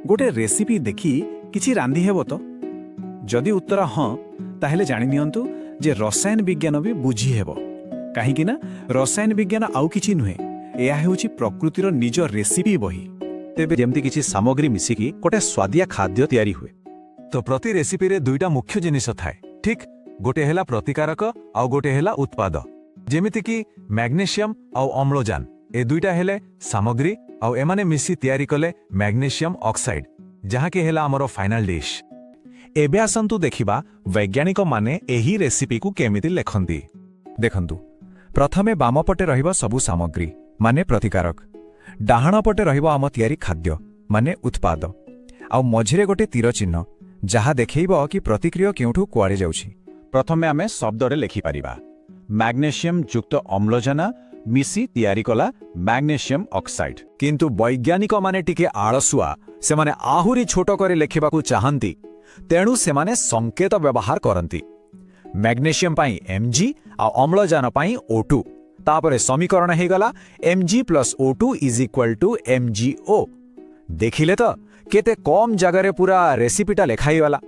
गोटे रेसिपी देखि किछि रांधि हेबो तो जदि उत्तर हाँ ताहेले जानि नियंतु जे रसायन विज्ञान भी बुझी हेबो काहेकि ना रसायन विज्ञान आउ किछि नुहे एया हेउछि प्रकृतिर निज रेसिपी बही तेबे जेमती किछि सामग्री मिसिकी गोटे स्वादिया खाद्य तैयारी हुए तो प्रति रेसिपी रे दुईटा मुख्य जिनिस थाए ठीक गोटे हेला प्रतिकारक आउ गोटे हेला उत्पाद जेमिति कि मैग्नेशियम आउ अम्लजान ए दुईटा हेले सामग्री आउ एमाने मिसी तैयारी कले मैग्नेशियम ऑक्साइड जहाँ कि हेला हमरो फाइनल डिश। एबे आसंतु देखिबा वैज्ञानिक माने एही रेसिपी को केमिति लेखंती। देखंतु प्रथमे बाम पटे रहिबा सबु सामग्री माने प्रतिकारक डाहाण पटे रहिबा आम तैयारी खाद्य माने उत्पाद आउ मझिरे गोटे तीर चिन्ह जहा देखैबो कि प्रतिक्रिया केउठु कुआडे जाउछि। प्रथमे आमे शब्दरे लेखि पारिबा मैग्नेशियम युक्त अम्लजान मिसी तैयारी कला मैग्नेशियम ऑक्साइड। किंतु वैज्ञानिक माने टिके आळसुआ से माने आहुरी छोट करे लेखिबाकू चाहंती तेणु से माने संकेत व्यवहार करंती मैग्नेशियम पाई Mg आ अम्लजान पाई O2 तापरे समीकरण हे गला Mg + O2 = MgO। देखिले तो केते कम जगह रे पूरा रेसिपीटा लेखाई वाला।